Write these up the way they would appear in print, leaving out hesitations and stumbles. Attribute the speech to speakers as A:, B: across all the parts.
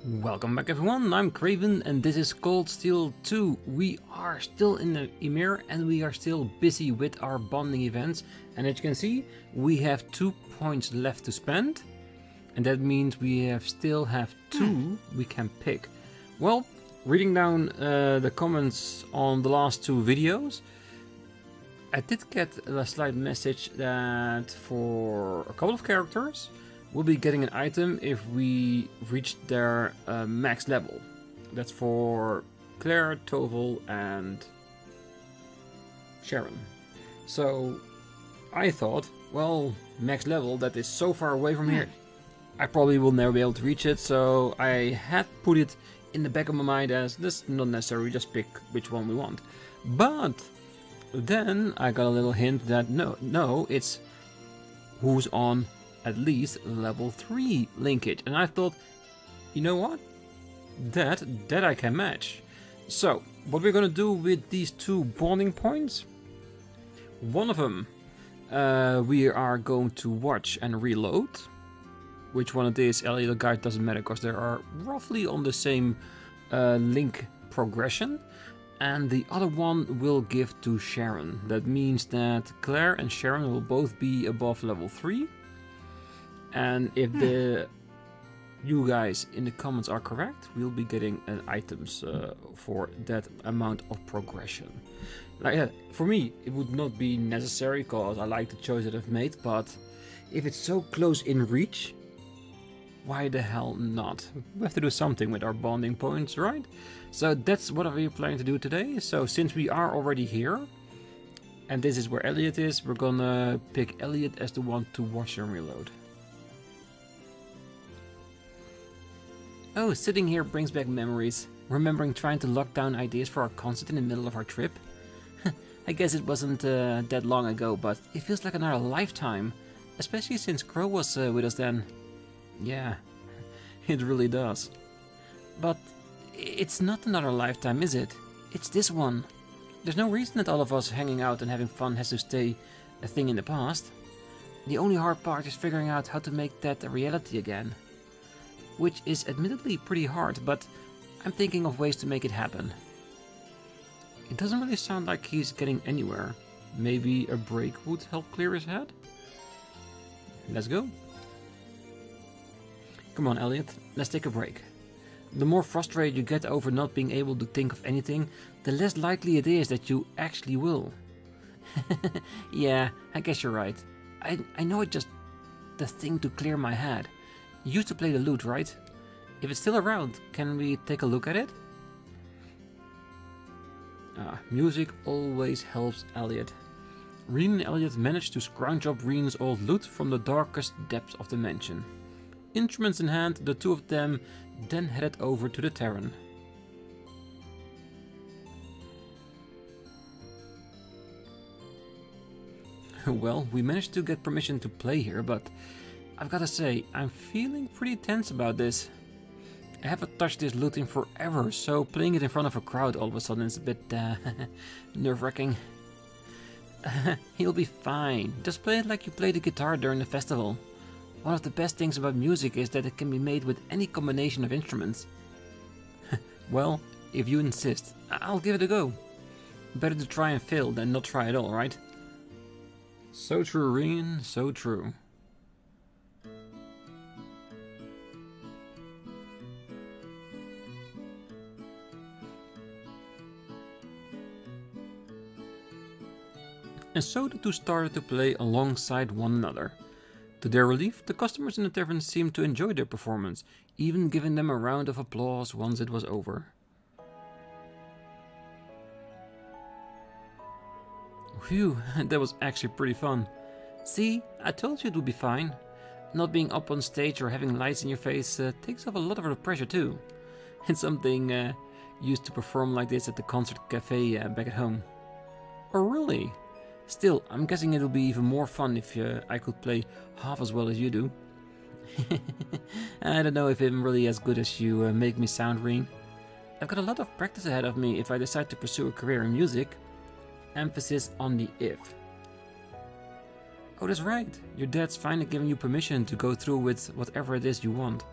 A: Welcome back everyone, I'm Craven and this is Cold Steel 2. We are still in the Ymir and we are still busy with our bonding events. And as you can see, we have 2 points left to spend. And that means we still have 2 we can pick. Well, reading down the comments on the last 2 videos, I did get a slight message that for a couple of characters, we'll be getting an item if we reach their max level. That's for Claire, Toval, and Sharon. So I thought, well, max level, that is so far away from here. I probably will never be able to reach it, so I had put it in the back of my mind as this not necessary, we just pick which one we want. But then I got a little hint that no, it's who's on at least level 3 linkage, and I thought, you know what, that I can match. So what we're gonna do with these 2 bonding points, one of them we are going to watch and reload. Which one it is, Elliot or Guide, doesn't matter because they are roughly on the same link progression. And the other one will give to Sharon. That means that Claire and Sharon will both be above level 3. And if you guys in the comments are correct, we'll be getting items for that amount of progression. Like, for me, it would not be necessary because I like the choice that I've made, but if it's so close in reach, why the hell not? We have to do something with our bonding points, right? So that's what we're planning to do today. So since we are already here, and this is where Elliot is, we're gonna pick Elliot as the one to watch and reload. Oh, sitting here brings back memories. Remembering trying to lock down ideas for our concert in the middle of our trip. I guess it wasn't that long ago, but it feels like another lifetime. Especially since Crow was with us then. Yeah, it really does. But it's not another lifetime, is it? It's this one. There's no reason that all of us hanging out and having fun has to stay a thing in the past. The only hard part is figuring out how to make that a reality again. Which is admittedly pretty hard, but I'm thinking of ways to make it happen. It doesn't really sound like he's getting anywhere. Maybe a break would help clear his head? Let's go. Come on, Elliot, let's take a break. The more frustrated you get over not being able to think of anything, the less likely it is that you actually will. Yeah, I guess you're right. I know it's just the thing to clear my head. You used to play the lute, right? If it's still around, can we take a look at it? Music always helps Elliot. Rean and Elliot managed to scrounge up Rean's old lute from the darkest depths of the mansion. Instruments in hand, the 2 of them then headed over to the Terran. Well, we managed to get permission to play here, but I've gotta say, I'm feeling pretty tense about this. I haven't touched this lute in forever, so playing it in front of a crowd all of a sudden is a bit nerve-wracking. He'll be fine. Just play it like you play the guitar during the festival. One of the best things about music is that it can be made with any combination of instruments. Well, if you insist, I'll give it a go. Better to try and fail than not try at all, right? So true, Rean, so true. And so the 2 started to play alongside one another. To their relief, the customers in the tavern seemed to enjoy their performance, even giving them a round of applause once it was over. Phew, that was actually pretty fun. See, I told you it would be fine. Not being up on stage or having lights in your face takes off a lot of the pressure too. It's something used to perform like this at the concert cafe back at home. Oh really? Still, I'm guessing it'll be even more fun if I could play half as well as you do. I don't know if I'm really as good as you make me sound, Rean. I've got a lot of practice ahead of me if I decide to pursue a career in music. Emphasis on the if. Oh, that's right. Your dad's finally giving you permission to go through with whatever it is you want.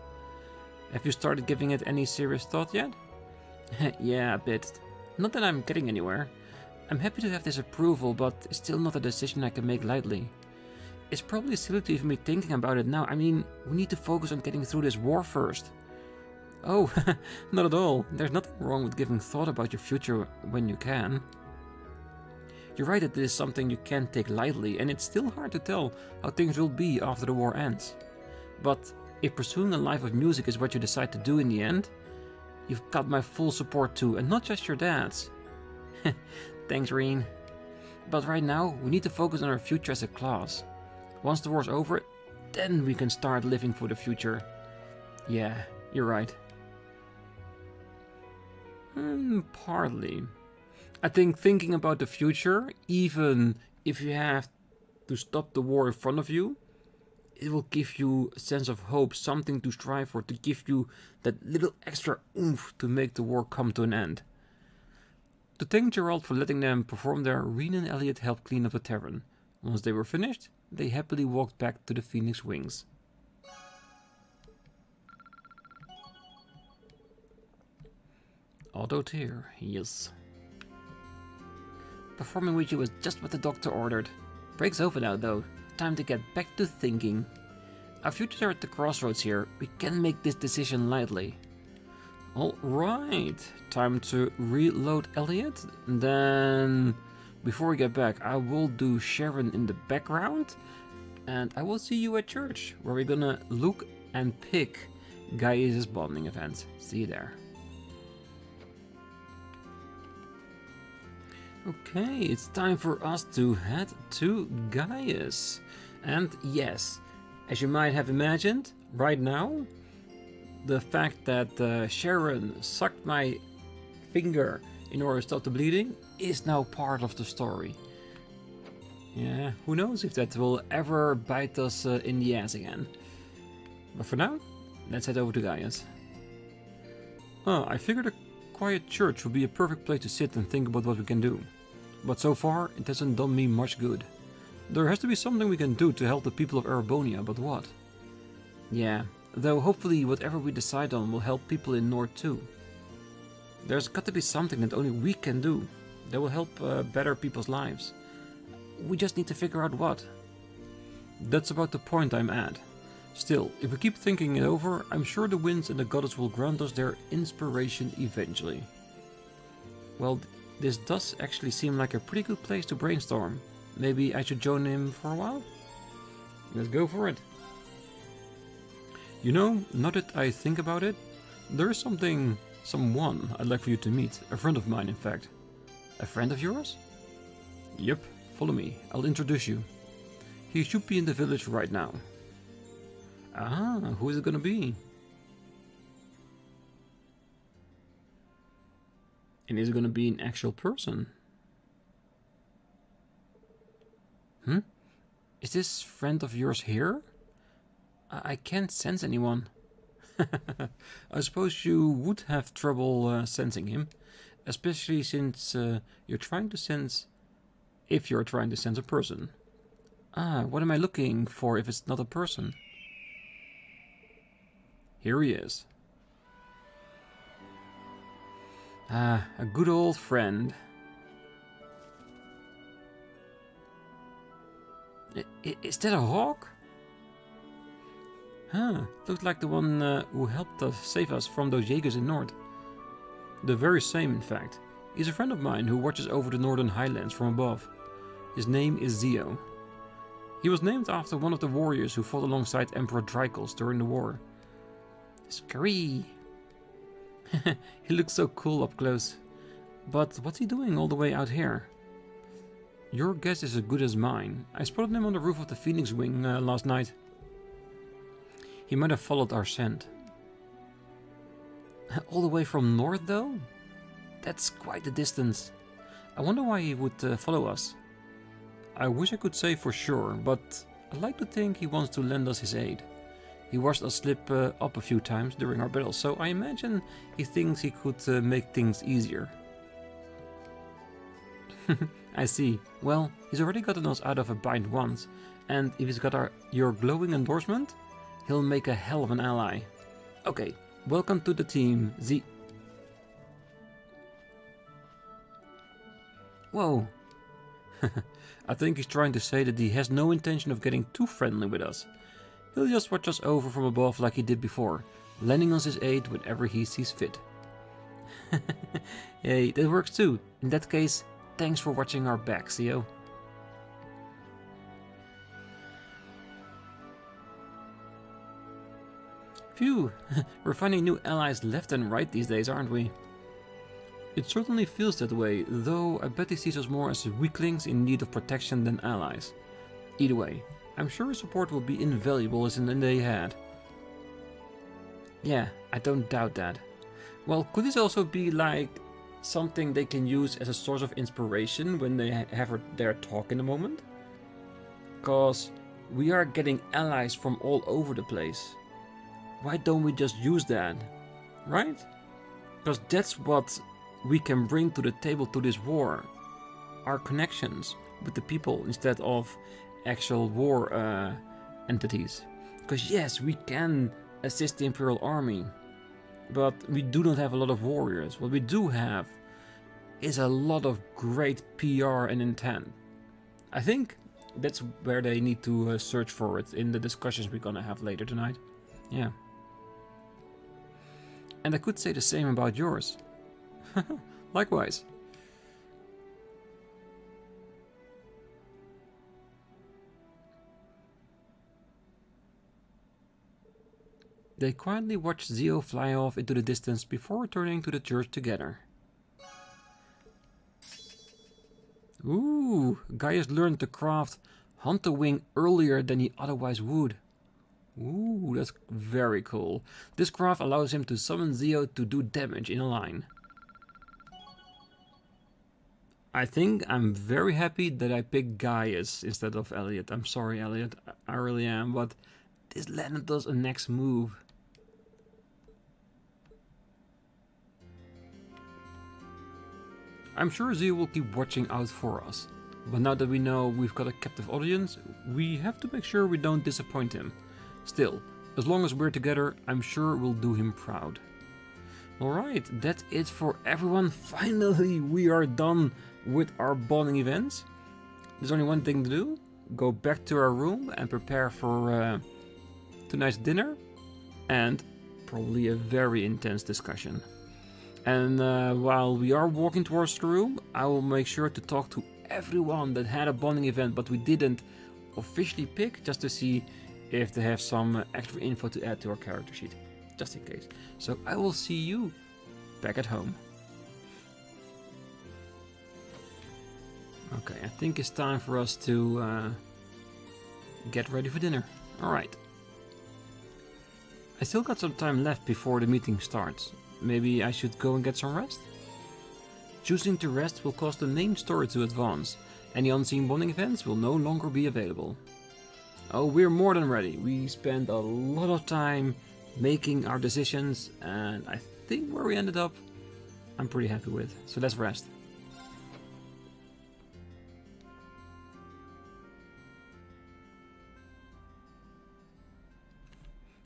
A: Have you started giving it any serious thought yet? Yeah, a bit. Not that I'm getting anywhere. I'm happy to have this approval, but it's still not a decision I can make lightly. It's probably silly to even be thinking about it now. I mean, we need to focus on getting through this war first. Oh, not at all. There's nothing wrong with giving thought about your future when you can. You're right that this is something you can't take lightly, and it's still hard to tell how things will be after the war ends. But if pursuing a life of music is what you decide to do in the end, you've got my full support too, and not just your dad's. Thanks, Rean. But right now, we need to focus on our future as a class. Once the war's over, then we can start living for the future. Yeah, you're right. Partly. I think thinking about the future, even if you have to stop the war in front of you, it will give you a sense of hope, something to strive for, to give you that little extra oomph to make the war come to an end. To thank Gerald for letting them perform there, Rean and Elliot helped clean up the tavern. Once they were finished, they happily walked back to the Phoenix Wings. Auto tier, yes. Performing with you was just what the doctor ordered. Break's over now though. Time to get back to thinking. Our futures are at the crossroads here. We can't make this decision lightly. Alright, time to reload Elliot. Then, before we get back, I will do Sharon in the background. And I will see you at church, where we're gonna look and pick Gaius' bonding event. See you there. Okay, it's time for us to head to Gaius. And yes, as you might have imagined, right now, the fact that Sharon sucked my finger in order to stop the bleeding is now part of the story. Yeah, who knows if that will ever bite us in the ass again. But for now, let's head over to Gaius. I figured a quiet church would be a perfect place to sit and think about what we can do. But so far, it hasn't done me much good. There has to be something we can do to help the people of Erebonia, but what? Yeah, though hopefully whatever we decide on will help people in North too. There's got to be something that only we can do that will help better people's lives. We just need to figure out what. That's about the point I'm at. Still, if we keep thinking it over, I'm sure the winds and the goddess will grant us their inspiration eventually. Well, this does actually seem like a pretty good place to brainstorm. Maybe I should join him for a while? Let's go for it. You know, now that I think about it, there is someone I'd like for you to meet. A friend of mine, in fact. A friend of yours? Yep, follow me. I'll introduce you. He should be in the village right now. Ah, who is it gonna be? And is it gonna be an actual person? Is this friend of yours here? I can't sense anyone. I suppose you would have trouble sensing him, especially since you're trying to sense... If you're trying to sense a person. Ah, what am I looking for if it's not a person? Here he is. Ah, a good old friend. Is that a hawk? Huh, looks like the one who helped us save us from those Jaegers in North. The very same, in fact. He's a friend of mine who watches over the Northern Highlands from above. His name is Zio. He was named after one of the warriors who fought alongside Emperor Drykos during the war. Scary! He looks so cool up close. But what's he doing all the way out here? Your guess is as good as mine. I spotted him on the roof of the Phoenix Wing last night. He might have followed our scent. All the way from north, though? That's quite a distance. I wonder why he would follow us. I wish I could say for sure, but I'd like to think he wants to lend us his aid. He watched us slip up a few times during our battle, so I imagine he thinks he could make things easier. I see. Well, he's already gotten us out of a bind once, and if he's got your glowing endorsement, he'll make a hell of an ally. Okay, Welcome to the team, Z. Whoa. I think he's trying to say that he has no intention of getting too friendly with us. He'll just watch us over from above like he did before, lending us his aid whenever he sees fit. Hey, that works too. In that case, thanks for watching our back, CO. Phew, we're finding new allies left and right these days, aren't we? It certainly feels that way, though I bet he sees us more as weaklings in need of protection than allies. Either way, I'm sure his support will be invaluable as in the day ahead. Yeah, I don't doubt that. Well, could this also be like something they can use as a source of inspiration when they have their talk in a moment? Cause we are getting allies from all over the place. Why don't we just use that, right? Because that's what we can bring to the table to this war. Our connections with the people instead of actual war entities. Because yes, we can assist the Imperial Army, but we do not have a lot of warriors. What we do have is a lot of great PR and intent. I think that's where they need to search for it in the discussions we're gonna have later tonight. Yeah. And I could say the same about yours. Likewise. They quietly watched Zio fly off into the distance before returning to the church together. Ooh, Gaius learned to craft Hunter Wing earlier than he otherwise would. Ooh, that's very cool. This craft allows him to summon Zio to do damage in a line. I think I'm very happy that I picked Gaius instead of Elliot. I'm sorry, Elliot. I really am, but this landed us a next move. I'm sure Zio will keep watching out for us. But now that we know we've got a captive audience, we have to make sure we don't disappoint him. Still, as long as we're together, I'm sure we'll do him proud. Alright, that's it for everyone. Finally, we are done with our bonding events. There's only one thing to do. Go back to our room and prepare for tonight's dinner. And probably a very intense discussion. And while we are walking towards the room, I will make sure to talk to everyone that had a bonding event, but we didn't officially pick, just to see if they have some extra info to add to our character sheet, just in case. So I will see you back at home. Okay, I think it's time for us to get ready for dinner. Alright. I still got some time left before the meeting starts. Maybe I should go and get some rest? Choosing to rest will cause the main story to advance. Any unseen bonding events will no longer be available. Oh, we're more than ready. We spent a lot of time making our decisions, and I think where we ended up, I'm pretty happy with. So let's rest.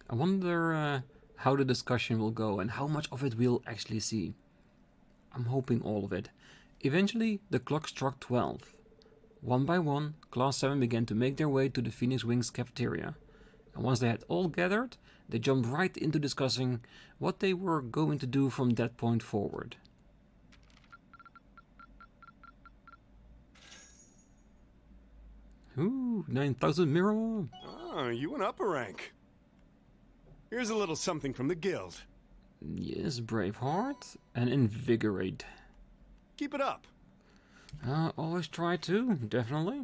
A: I wonder how the discussion will go and how much of it we'll actually see. I'm hoping all of it. Eventually, the clock struck 12. One by one, Class 7 began to make their way to the Phoenix Wings cafeteria. And once they had all gathered, they jumped right into discussing what they were going to do from that point forward. Ooh, 9,000 mirror!
B: Ah, you went up a rank. Here's a little something from the guild.
A: Yes, Braveheart, and invigorate.
B: Keep it up.
A: Always try to, definitely.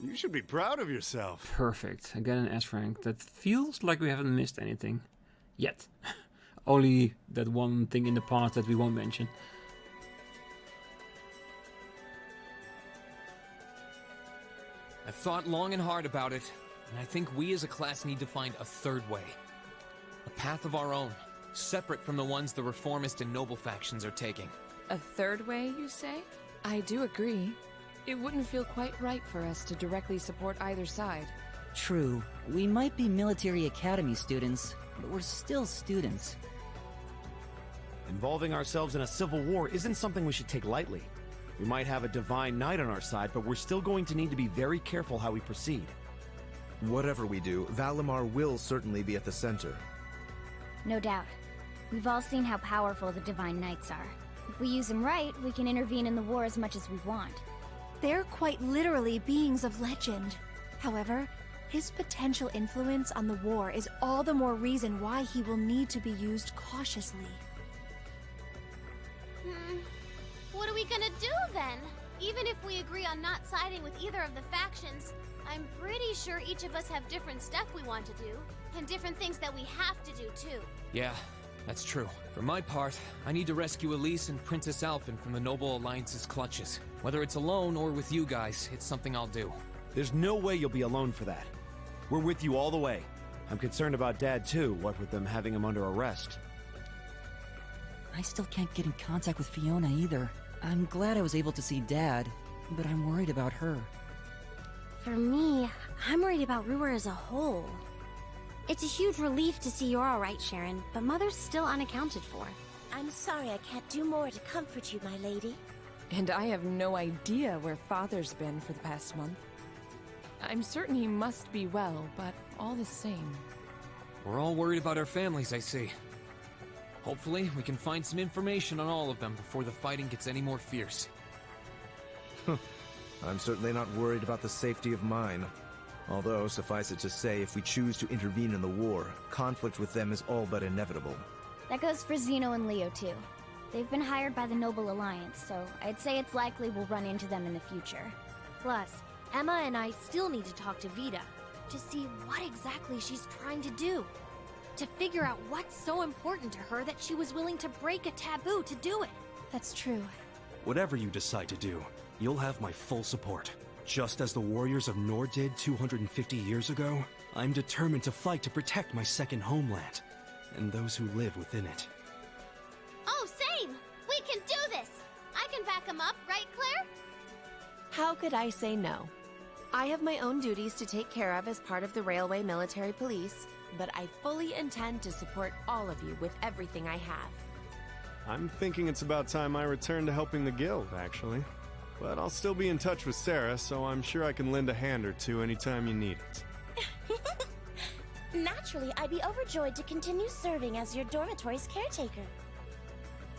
B: You should be proud of yourself.
A: Perfect. Again an S rank. That feels like we haven't missed anything. Yet. Only that one thing in the past that we won't mention.
C: I've thought long and hard about it, and I think we as a class need to find a third way. A path of our own, separate from the ones the reformist and noble factions are taking.
D: A third way, you say? I do agree. It wouldn't feel quite right for us to directly support either side.
E: True. We might be military academy students, but we're still students.
F: Involving ourselves in a civil war isn't something we should take lightly. We might have a divine knight on our side, but we're still going to need to be very careful how we proceed.
G: Whatever we do, Valimar will certainly be at the center.
H: No doubt. We've all seen how powerful the Divine Knights are. If we use them right, we can intervene in the war as much as we want.
I: They're quite literally beings of legend. However, his potential influence on the war is all the more reason why he will need to be used cautiously.
J: What are we gonna do then? Even if we agree on not siding with either of the factions, I'm pretty sure each of us have different stuff we want to do, and different things that we have to do too.
C: Yeah, that's true. For my part, I need to rescue Elise and Princess Alphen from the Noble Alliance's clutches. Whether it's alone or with you guys, it's something I'll do.
F: There's no way you'll be alone for that. We're with you all the way. I'm concerned about Dad too, what with them having him under arrest.
E: I still can't get in contact with Fiona either. I'm glad I was able to see Dad, but I'm worried about her.
J: For me, I'm worried about Ruhr as a whole. It's a huge relief to see you're alright, Sharon, but Mother's still unaccounted for.
K: I'm sorry I can't do more to comfort you, my lady.
D: And I have no idea where Father's been for the past month. I'm certain he must be well, but all the same.
C: We're all worried about our families, I see. Hopefully, we can find some information on all of them before the fighting gets any more fierce.
G: I'm certainly not worried about the safety of mine. Although, suffice it to say, if we choose to intervene in the war, conflict with them is all but inevitable.
H: That goes for Zeno and Leo too. They've been hired by the Noble Alliance, so I'd say it's likely we'll run into them in the future.
J: Plus, Emma and I still need to talk to Vita to see what exactly she's trying to do. To figure out what's so important to her that she was willing to break a taboo to do it.
I: That's true.
B: Whatever you decide to do, you'll have my full support. Just as the warriors of Nord did 250 years ago, I'm determined to fight to protect my second homeland, and those who live within it.
J: Oh, same! We can do this! I can back him up, right, Claire?
K: How could I say no? I have my own duties to take care of as part of the Railway Military Police, but I fully intend to support all of you with everything I have.
B: I'm thinking it's about time I return to helping the guild, actually. But I'll still be in touch with Sarah, so I'm sure I can lend a hand or two anytime you need it.
K: Naturally, I'd be overjoyed to continue serving as your dormitory's caretaker.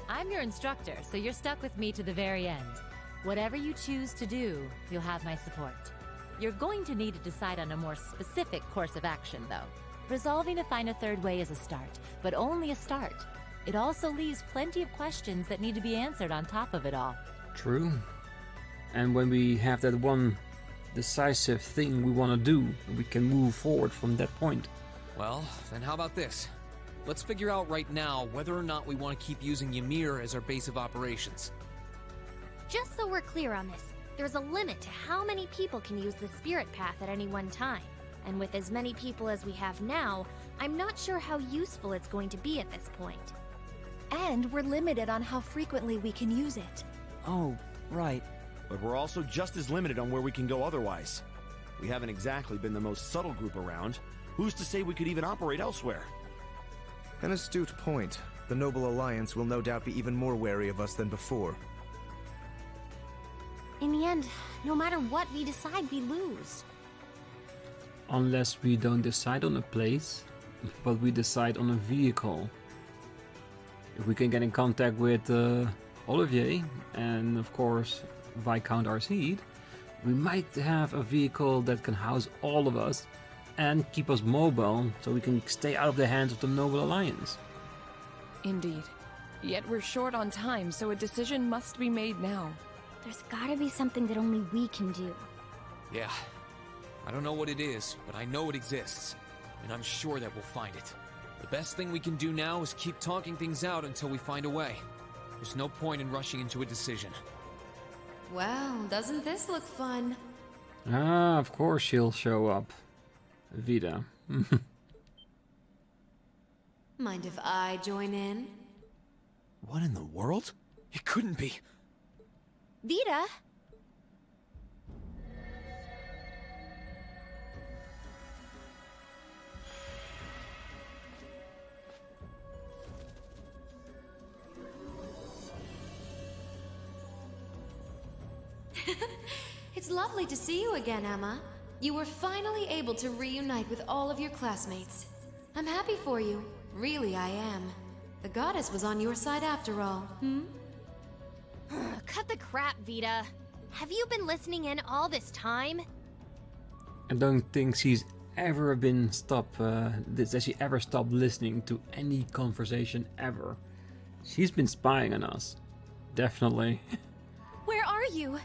L: I'm your instructor, so you're stuck with me to the very end. Whatever you choose to do, you'll have my support. You're going to need to decide on a more specific course of action, though. Resolving to find a third way is a start, but only a start. It also leaves plenty of questions that need to be answered on top of it all.
A: True. And when we have that one decisive thing we want to do, we can move forward from that point.
C: Well, then how about this? Let's figure out right now whether or not we want to keep using Ymir as our base of operations.
J: Just so we're clear on this, there's a limit to how many people can use the Spirit Path at any one time. And with as many people as we have now, I'm not sure how useful it's going to be at this point.
I: And we're limited on how frequently we can use it.
E: Oh, right.
F: But we're also just as limited on where we can go otherwise. We haven't exactly been the most subtle group around. Who's to say we could even operate elsewhere?
G: An astute point. The Noble Alliance will no doubt be even more wary of us than before.
J: In the end, no matter what we decide, we lose.
A: Unless we don't decide on a place, but we decide on a vehicle. If we can get in contact with Olivier and of course Viscount Arseed, we might have a vehicle that can house all of us and keep us mobile so we can stay out of the hands of the Noble Alliance.
D: Indeed. Yet we're short on time, so a decision must be made now.
H: There's gotta be something that only we can do.
C: Yeah. I don't know what it is, but I know it exists. And I'm sure that we'll find it. The best thing we can do now is keep talking things out until we find a way. There's no point in rushing into a decision.
K: Well, doesn't this look fun?
A: Ah, of course she'll show up. Vita.
K: Mind if I join in?
B: What in the world?
C: It couldn't be.
J: Vita?
M: It's lovely to see you again, Emma. You were finally able to reunite with all of your classmates. I'm happy for you. Really, I am. The goddess was on your side after all,
J: Cut the crap, Vita. Have you been listening in all this time?
A: I don't think she's ever been that she ever stopped listening to any conversation ever. She's been spying on us. Definitely.
M: Where are you?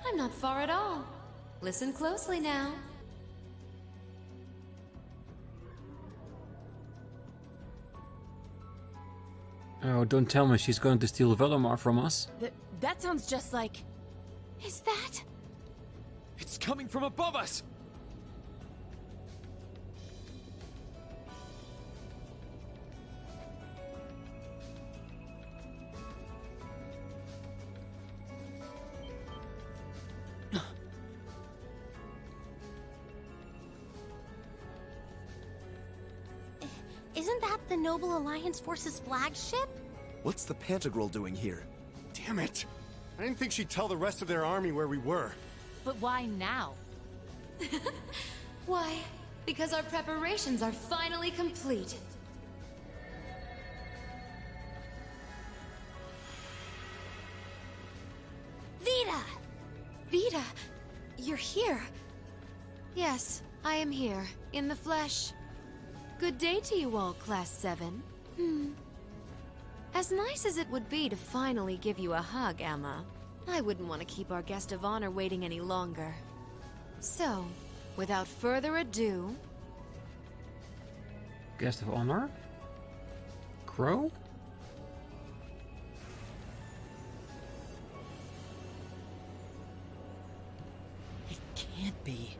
M: I'm not far at all. Listen closely now.
A: Oh, don't tell me she's going to steal Valimar from us.
K: That sounds just like...
M: Is that?
C: It's coming from above us!
J: Isn't that the Noble Alliance Force's flagship?
F: What's the Pantagruel doing here?
N: Damn it! I didn't think she'd tell the rest of their army where we were.
L: But why now?
M: Why? Because our preparations are finally complete.
J: Vita!
M: Vita, you're here. Yes, I am here, in the flesh. Good day to you all, Class 7. As nice as it would be to finally give you a hug, Emma, I wouldn't want to keep our guest of honor waiting any longer. So, without further ado...
A: Guest of honor? Crow?
E: It can't be.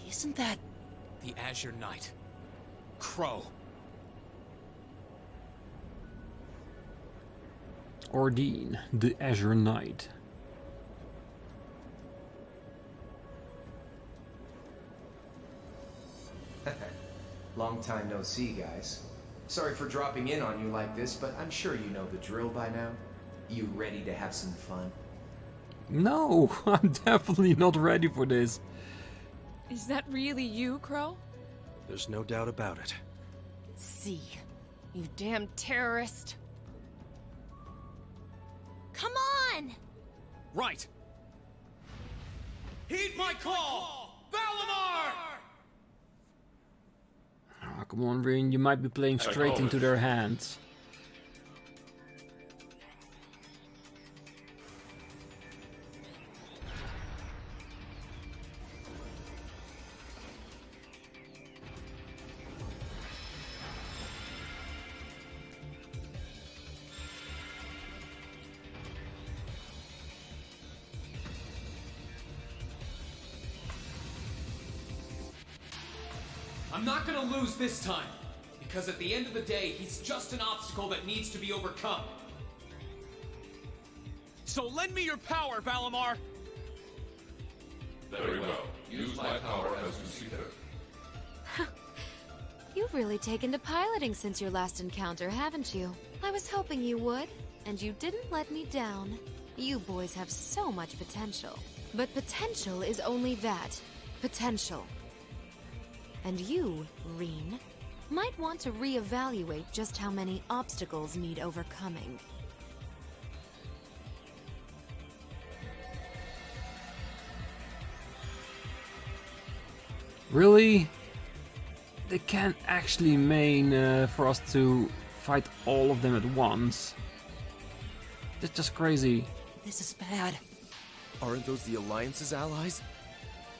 E: Isn't that...
C: The Azure Knight. Crow.
A: Ordine, the Azure Knight.
O: Long time no see, guys. Sorry for dropping in on you like this, but I'm sure you know the drill by now. You ready to have some fun?
A: No, I'm definitely not ready for this.
D: Is that really you, Crow?
F: There's no doubt about it.
K: See, you damn terrorist.
J: Come on!
C: Right! Heed my call! Valimar!
A: Oh, come on, Rean, you might be playing straight into their hands.
C: I'm not gonna lose this time, because at the end of the day, he's just an obstacle that needs to be overcome. So lend me your power, Valimar!
P: Very well. Use my power as you see fit.
M: You've really taken to piloting since your last encounter, haven't you? I was hoping you would, and you didn't let me down. You boys have so much potential. But potential is only that. Potential. And you, Rean, might want to reevaluate just how many obstacles need overcoming.
A: Really? They can't actually main for us to fight all of them at once. That's just crazy.
E: This is bad.
F: Aren't those the Alliance's allies?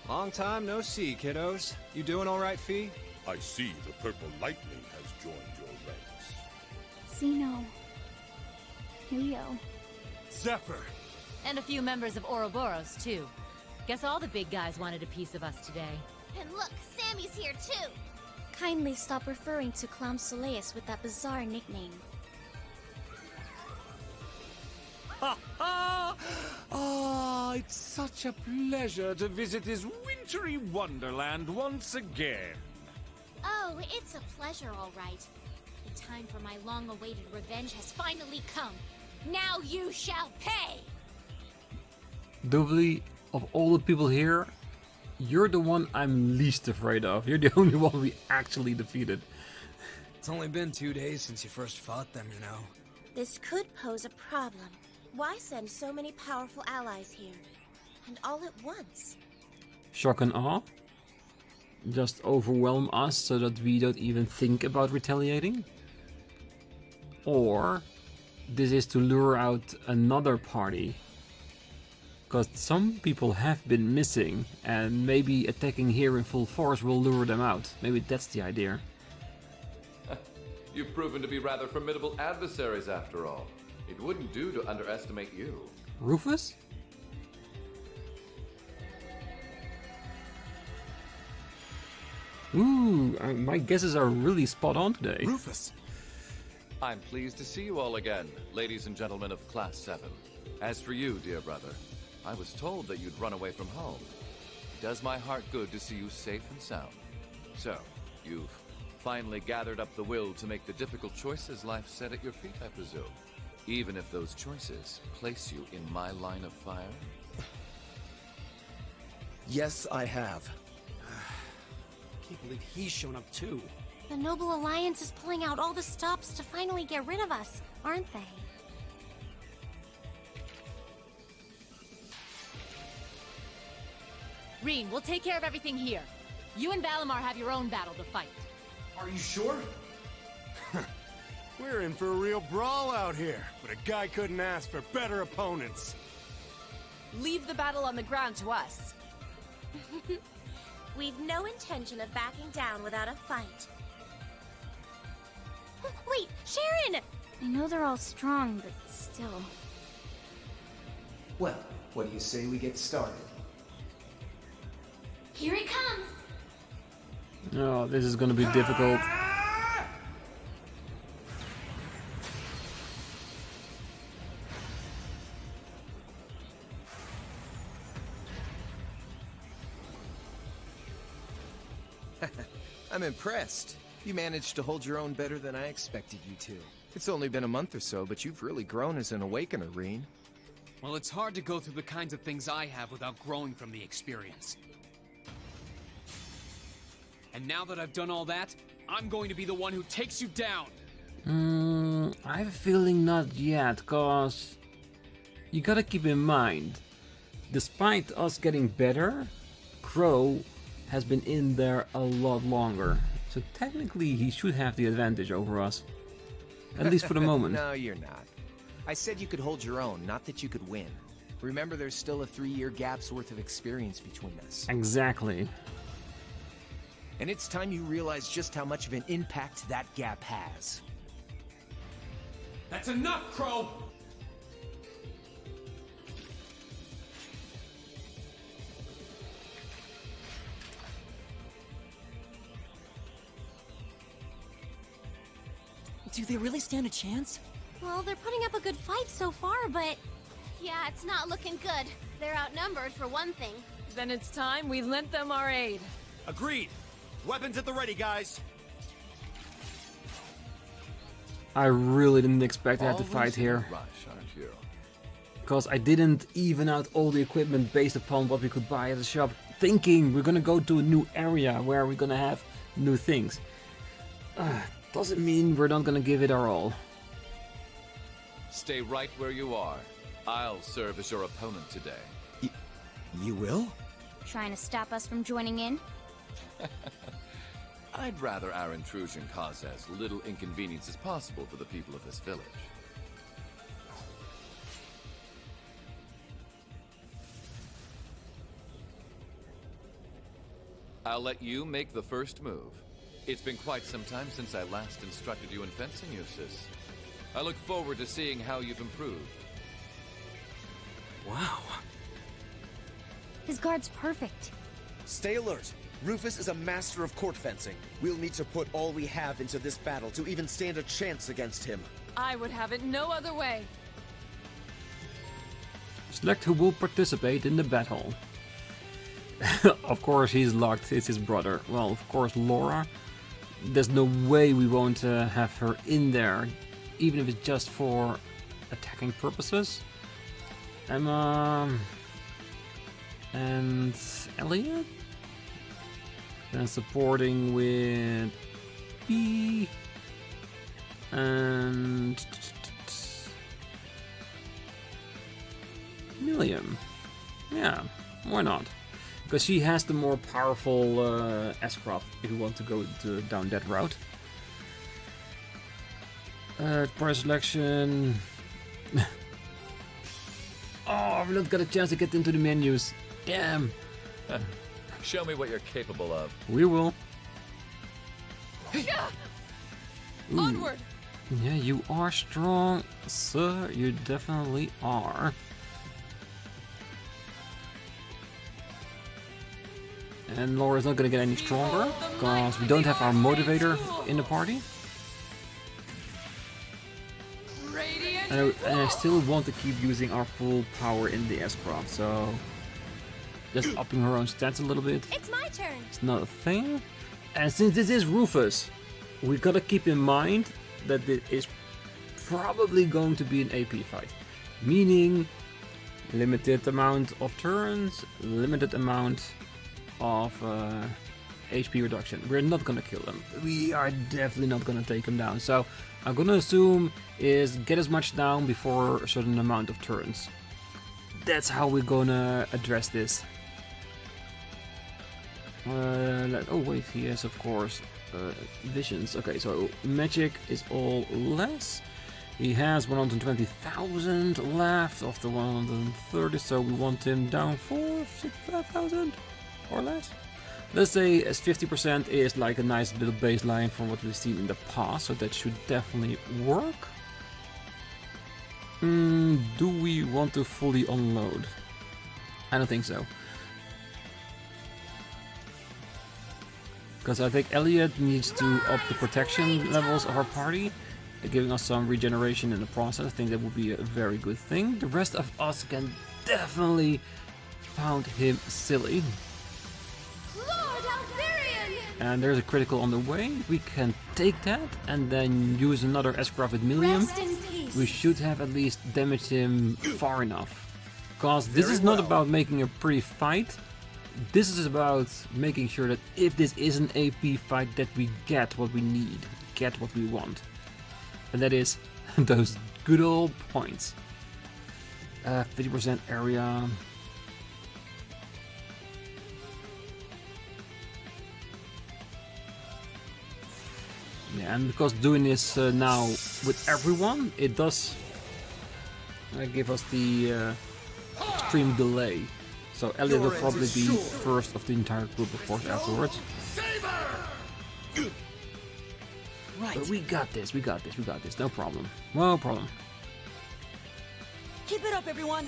Q: Long time no see, kiddos. You doing all right, Fee?
P: I see the Purple Lightning has joined your ranks.
H: Xeno. Leo.
N: Zephyr.
L: And a few members of Ouroboros, too. Guess all the big guys wanted a piece of us today.
J: And look, Sammy's here too!
H: Kindly stop referring to Clown Soleus with that bizarre nickname.
R: Ha ha! Ah, it's such a pleasure to visit this wintry wonderland once again.
J: Oh, it's a pleasure, all right. The time for my long-awaited revenge has finally come. Now you shall pay!
A: Dovely, of all the people here, you're the one I'm least afraid of. You're the only one we actually defeated.
S: It's only been 2 days since you first fought them, you know.
T: This could pose a problem. Why send so many powerful allies here? And all at once?
A: Shock and awe? Just overwhelm us so that we don't even think about retaliating? Or this is to lure out another party? Because some people have been missing, and maybe attacking here in full force will lure them out. Maybe that's the idea.
U: You've proven to be rather formidable adversaries after all. It wouldn't do to underestimate you.
A: Rufus? Ooh, my guesses are really spot on today.
U: Rufus! I'm pleased to see you all again, ladies and gentlemen of Class VII. As for you, dear brother, I was told that you'd run away from home. It does my heart good to see you safe and sound. So, you've finally gathered up the will to make the difficult choices life set at your feet, I presume. Even if those choices place you in my line of fire?
F: Yes, I have.
S: Can't believe he's shown up too.
J: The Noble Alliance is pulling out all the stops to finally get rid of us, aren't they?
L: Rean, we'll take care of everything here. You and Valimar have your own battle to fight.
N: Are you sure? We're in for a real brawl out here, but a guy couldn't ask for better opponents.
K: Leave the battle on the ground to us.
T: We've no intention of backing down without a fight.
J: Wait, Sharon! I know they're all strong, but still.
O: Well, what do you say we get started?
J: Here he comes!
A: Oh, this is gonna be difficult.
G: I'm impressed. You managed to hold your own better than I expected you to. It's only been a month or so, but you've really grown as an awakener, Rean.
C: Well, it's hard to go through the kinds of things I have without growing from the experience. And now that I've done all that, I'm going to be the one who takes you down!
A: I have a feeling not yet, cause you gotta keep in mind, despite us getting better, Crow has been in there a lot longer. So technically he should have the advantage over us. At least for the moment.
G: No, you're not. I said you could hold your own, not that you could win. Remember, there's still a 3-year gap's worth of experience between us.
A: Exactly.
G: And it's time you realize just how much of an impact that gap has.
C: That's enough, Crow!
E: Do they really stand a chance?
J: Well, they're putting up a good fight so far, but... Yeah, it's not looking good. They're outnumbered, for one thing.
K: Then it's time we lent them our aid.
F: Agreed. Weapons at the ready, guys.
A: I really didn't expect to have to fight here. Because I didn't even out all the equipment based upon what we could buy at the shop, thinking we're gonna go to a new area where we're gonna have new things. Doesn't mean we're not gonna give it our all.
U: Stay right where you are. I'll serve as your opponent today.
F: You will?
H: Trying to stop us from joining in?
U: I'd rather our intrusion cause as little inconvenience as possible for the people of this village. I'll let you make the first move. It's been quite some time since I last instructed you in fencing uses. I look forward to seeing how you've improved.
F: Wow.
H: His guard's perfect.
F: Stay alert. Rufus is a master of court fencing. We'll need to put all we have into this battle to even stand a chance against him.
K: I would have it no other way.
A: Select who will participate in the battle. Of course he's locked, it's his brother. Well, of course Laura. There's no way we won't have her in there, even if it's just for attacking purposes. And Elliot? Then supporting with B. And Milliam. Yeah, why not? Because she has the more powerful S-Craft if you want to go down that route. Price selection. Oh, we don't got a chance to get into the menus. Damn.
U: Show me what you're capable of.
A: We will. Ooh.
D: Onward.
A: Yeah, you are strong, sir. You definitely are. And Laura's not gonna get any stronger because we don't have our motivator in the party. And I still want to keep using our full power in the S-Craft, so just upping her own stats a little bit.
T: It's my turn.
A: It's not a thing. And since this is Rufus, we gotta keep in mind that it is probably going to be an AP fight. Meaning, limited amount of turns, limited amount of HP reduction. We're not gonna kill them. We are definitely not gonna take them down. So I'm gonna assume is get as much down before a certain amount of turns. That's how we're gonna address this. Oh wait, he has of course visions. Okay, so magic is all less. He has 120,000 left of the 130, so we want him down for 65,000 or less. Let's say as 50% is like a nice little baseline for what we've seen in the past, so that should definitely work. Do we want to fully unload? I don't think so. Because I think Elliot needs to up the protection levels of our party, giving us some regeneration in the process. I think that would be a very good thing. The rest of us can definitely pound him silly. And there's a critical on the way. We can take that and then use another S-Craft with Milliam. We should have at least damaged him far enough. Because this is not about making a pretty fight. This is about making sure that if this is an AP fight, that we get what we need, get what we want. And that is those good old points. 50% area. Yeah, and because doing this now with everyone, it does give us the extreme delay. So Elliot will probably be first of the entire group, of course, afterwards.
E: Right.
A: But we got this, no problem. No problem.
E: Keep it up, everyone!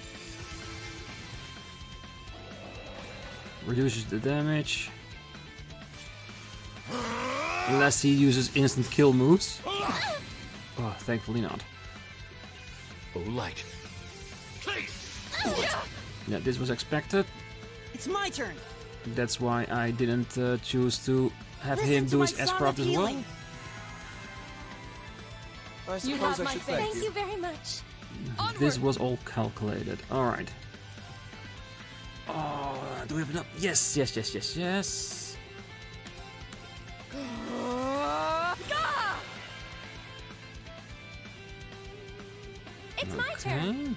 A: Reduces the damage. Unless he uses instant kill moves. Oh, thankfully not.
U: Oh, light.
A: Yeah, this was expected.
E: It's my turn.
A: That's why I didn't choose to have him do his S-Craft as well.
N: I suppose I should thank
T: you very much.
A: This was all calculated. Alright. Oh, do we have enough? Yes.
T: It's my turn.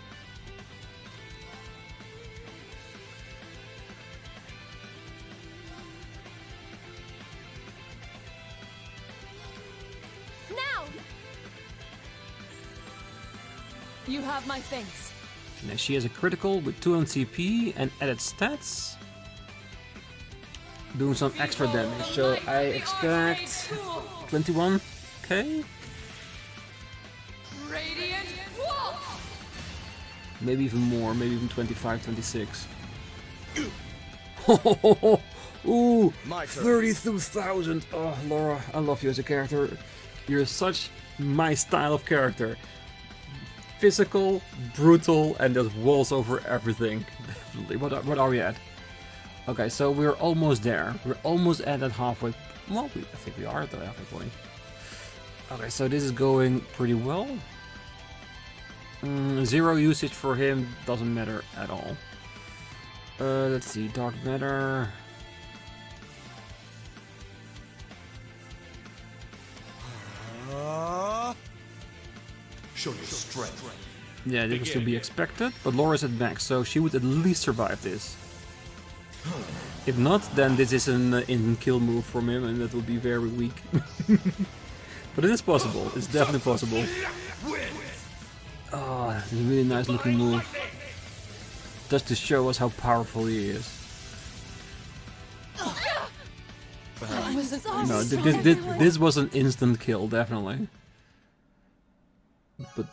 T: Now.
D: You have my thanks.
A: Now she has a critical with 2 on CP and added stats. Doing some extra damage, so I expect 21k? Maybe even more, maybe even 25, 26. Ooh, 32,000! Oh, Laura, I love you as a character. You're such my style of character. Physical, brutal, and just walls over everything. Definitely. What are we at? Okay, so we're almost there. We're almost at that halfway. Well, I think we are at the halfway point. Okay, so this is going pretty well. 0 usage for him doesn't matter at all. Let's see, dark matter.
O: Show your strength.
A: Yeah, this was to be expected, but Laura's at max, so she would at least survive this. If not, then this is an instant kill move from him, and that would be very weak. But it is possible. It's definitely possible. Oh, it's a really nice looking move. Just to show us how powerful he is. No, this was an instant kill, definitely. But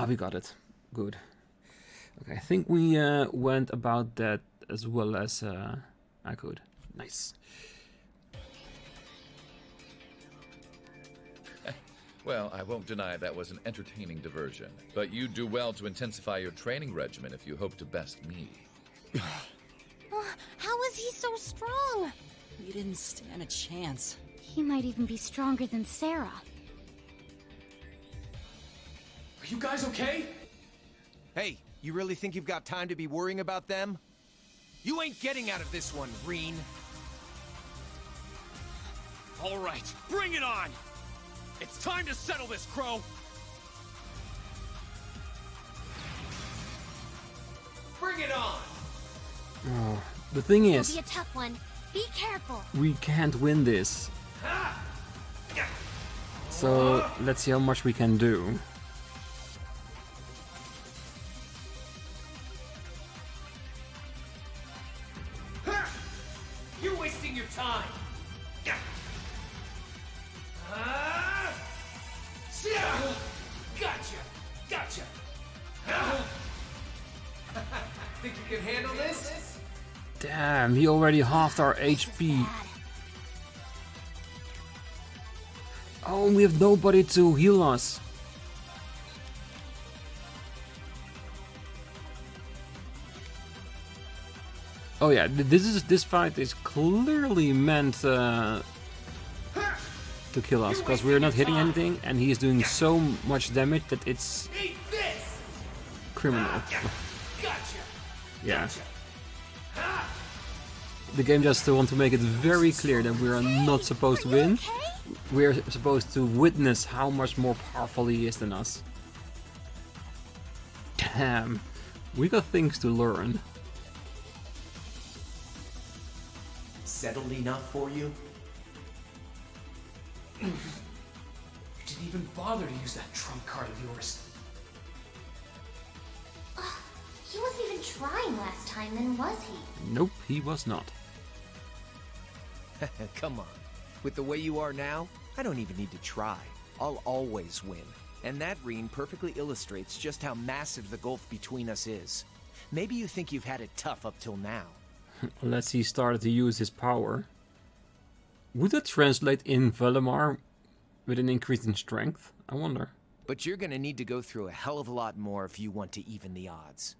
A: we got it. Good. Okay, I think we went about that as well as I could. Nice.
U: Well, I won't deny that was an entertaining diversion, but you do well to intensify your training regimen if you hope to best me.
J: How is he so strong?
E: You didn't stand a chance.
H: He might even be stronger than Sarah.
O: Are you guys okay?
F: Hey, you really think you've got time to be worrying about them?
C: You ain't getting out of this one, Rean. All right, bring it on! It's time to settle this, Crow!
O: Bring it on!
A: Oh, the thing is,
J: It'll be a tough one. Be careful.
A: we can't win this. So let's see how much we can do.
O: You're wasting your time! Gotcha! Think you can handle this?
A: Damn, he already halved our HP. Oh, we have nobody to heal us. Oh yeah, this fight is clearly meant to kill us, because we're not hitting anything and he is doing so much damage that it's criminal. Yeah. The game just wants to make it very clear that we are not supposed to win. We're supposed to witness how much more powerful he is than us. Damn, we got things to learn.
O: Settled enough for you? You didn't even bother to use that trump card of yours.
J: He wasn't even trying last time, then was he?
A: Nope, he was not.
F: Come on. With the way you are now, I don't even need to try. I'll always win. And that, Rean, perfectly illustrates just how massive the gulf between us is. Maybe you think you've had it tough up till now.
A: Unless he started to use his power. Would that translate in Valimar with an increase in strength? I wonder.
F: But you're gonna need to go through a hell of a lot more if you want to even the odds.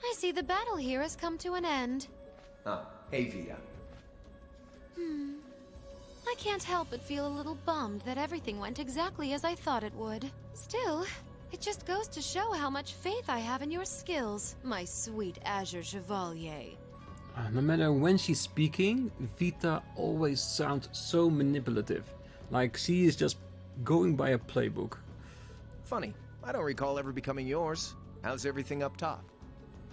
M: I see the battle here has come to an end.
O: Oh, hey Vita.
M: I can't help but feel a little bummed that everything went exactly as I thought it would. Still, it just goes to show how much faith I have in your skills, my sweet Azure Chevalier.
A: No matter when she's speaking, Vita always sounds so manipulative. Like she is just going by a playbook.
F: Funny, I don't recall ever becoming yours. How's everything up top?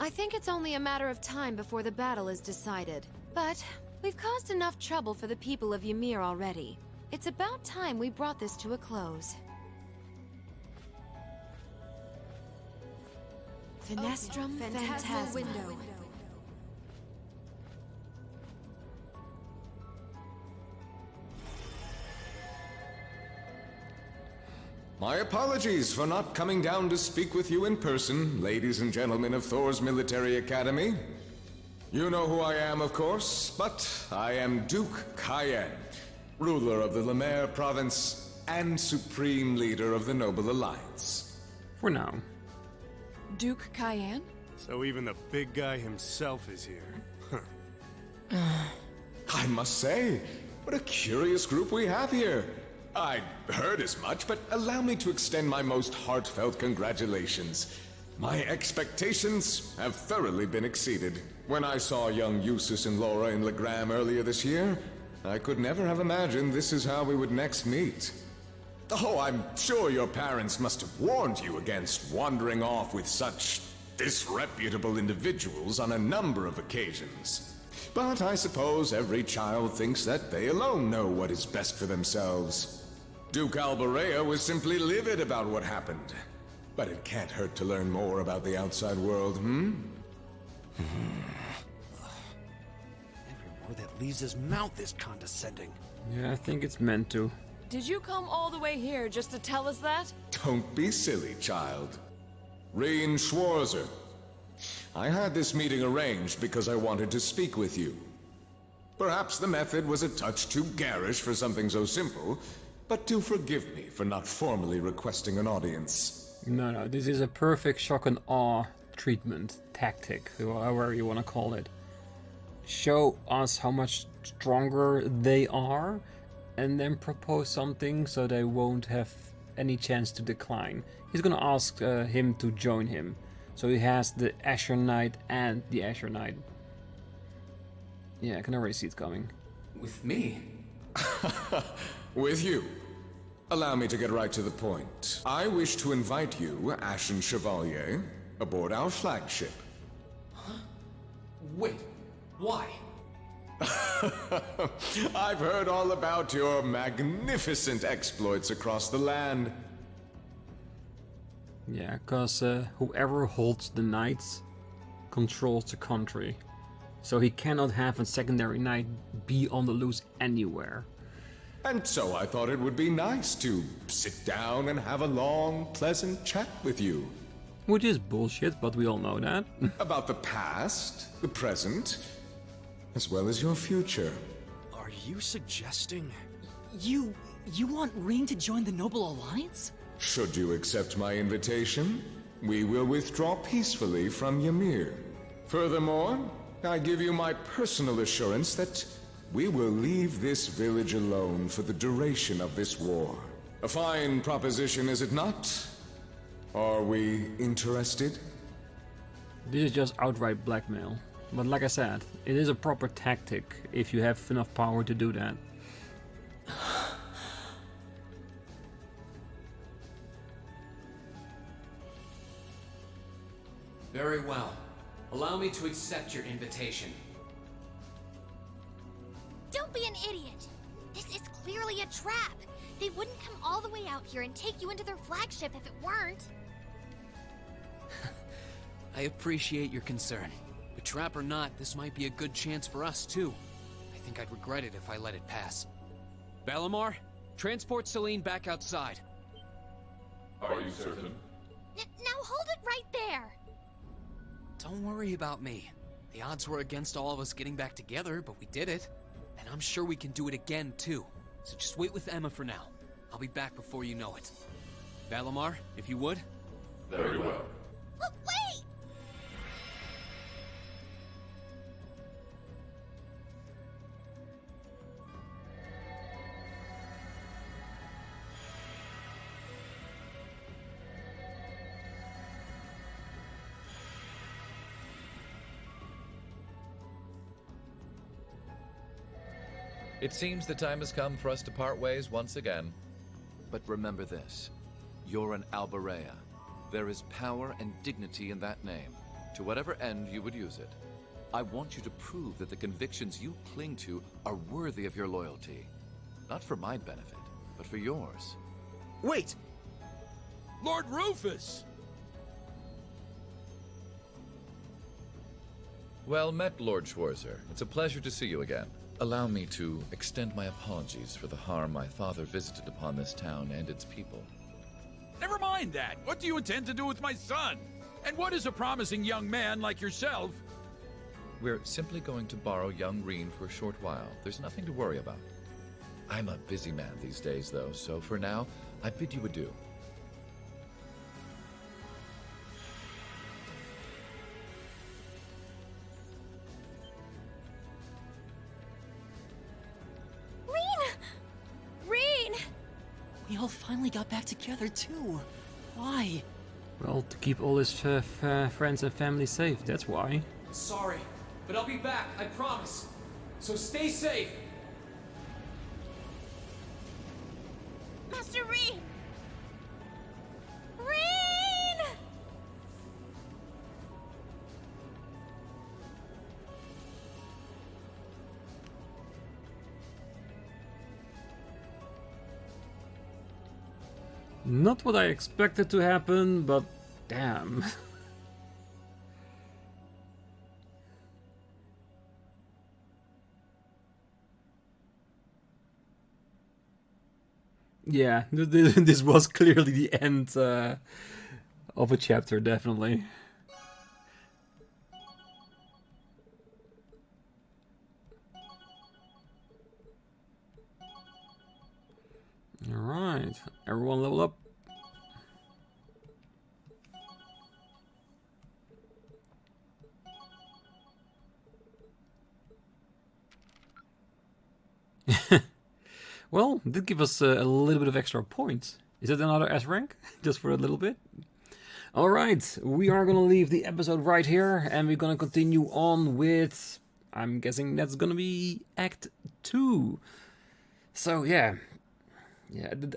M: I think it's only a matter of time before the battle is decided. But we've caused enough trouble for the people of Ymir already. It's about time we brought this to a close. Finestrum Phantasma. Window.
I: My apologies for not coming down to speak with you in person, ladies and gentlemen of Thor's Military Academy. You know who I am, of course, but I am Duke Cayenne, ruler of the Lemaire province and supreme leader of the Noble Alliance.
A: For now.
D: Duke Cayenne?
N: So even the big guy himself is here.
I: I must say, what a curious group we have here. I heard as much, but allow me to extend my most heartfelt congratulations. My expectations have thoroughly been exceeded. When I saw young Eustace and Laura in Legram earlier this year, I could never have imagined this is how we would next meet. Oh, I'm sure your parents must have warned you against wandering off with such disreputable individuals on a number of occasions. But I suppose every child thinks that they alone know what is best for themselves. Duke Albarea was simply livid about what happened. But it can't hurt to learn more about the outside world,
S: Every word that leaves his mouth is condescending.
A: Yeah, I think it's meant to.
D: Did you come all the way here just to tell us that?
I: Don't be silly, child. Rean Schwarzer. I had this meeting arranged because I wanted to speak with you. Perhaps the method was a touch too garish for something so simple, but do forgive me for not formally requesting an audience.
A: No, this is a perfect shock and awe treatment tactic, however you want to call it. Show us how much stronger they are, and then propose something so they won't have any chance to decline. He's gonna ask him to join him. So he has the Asher Knight and the Asher Knight. Yeah, I can already see it coming.
F: With me?
I: With you. Allow me to get right to the point. I wish to invite you, Ashen Chevalier, aboard our flagship.
F: Huh? Wait, why?
I: I've heard all about your magnificent exploits across the land.
A: Yeah, because whoever holds the knights controls the country. So he cannot have a secondary knight be on the loose anywhere.
I: And so I thought it would be nice to sit down and have a long, pleasant chat with you.
A: Which is bullshit, but we all know that.
I: About the past, the present, as well as your future.
S: Are you suggesting...
E: You want Rean to join the Noble Alliance?
I: Should you accept my invitation, we will withdraw peacefully from Ymir. Furthermore, I give you my personal assurance that we will leave this village alone for the duration of this war. A fine proposition, is it not? Are we interested?
A: This is just outright blackmail. But like I said, it is a proper tactic if you have enough power to do that.
F: Very well. Allow me to accept your invitation.
J: Don't be an idiot! This is clearly a trap! They wouldn't come all the way out here and take you into their flagship if it weren't.
C: I appreciate your concern. But trap or not, this might be a good chance for us, too. I think I'd regret it if I let it pass. Valimar, transport Celine back outside.
P: Are you certain?
J: Now hold it right there!
C: Don't worry about me. The odds were against all of us getting back together, but we did it. And I'm sure we can do it again, too. So just wait with Emma for now. I'll be back before you know it. Valimar, if you would.
P: Very well.
J: Wait!
U: It seems the time has come for us to part ways once again. But remember this. You're an Albarea. There is power and dignity in that name, to whatever end you would use it. I want you to prove that the convictions you cling to are worthy of your loyalty. Not for my benefit, but for yours.
S: Wait!
R: Lord Rufus!
U: Well met, Lord Schwarzer. It's a pleasure to see you again. Allow me to extend my apologies for the harm my father visited upon this town and its people.
R: Never mind that. What do you intend to do with my son? And what is a promising young man like yourself?
U: We're simply going to borrow young Rean for a short while. There's nothing to worry about. I'm a busy man these days, though, so for now, I bid you adieu.
E: They all finally got back together too. Why?
A: Well, to keep all his friends and family safe, that's why.
C: Sorry, but I'll be back, I promise. So stay safe.
T: Master Rean! Rean!
A: Not what I expected to happen, but damn. Yeah, this was clearly the end of a chapter, definitely. Alright, everyone level up. Well, did give us a little bit of extra points. Is it another S rank? Just for a little bit? Alright, we are gonna leave the episode right here and we're gonna continue on with, I'm guessing that's gonna be Act 2. So yeah,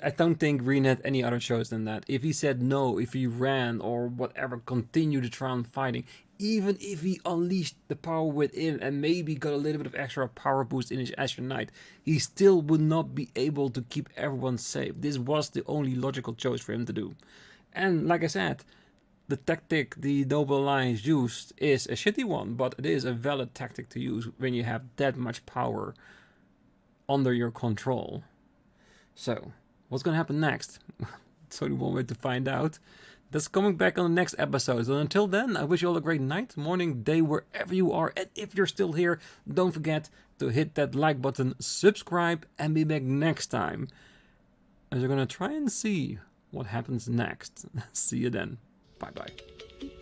A: I don't think Rean had any other choice than that. If he said no, if he ran or whatever, continued to try on fighting, even if he unleashed the power within and maybe got a little bit of extra power boost in his Azure Knight, he still would not be able to keep everyone safe. This was the only logical choice for him to do. And like I said, the tactic the Noble Alliance used is a shitty one, but it is a valid tactic to use when you have that much power under your control. So, what's gonna happen next? It's only one way to find out. That's coming back on the next episode. So until then, I wish you all a great night, morning, day, wherever you are. And if you're still here, don't forget to hit that like button, subscribe, and be back next time, as we're gonna try and see what happens next. See you then. Bye-bye.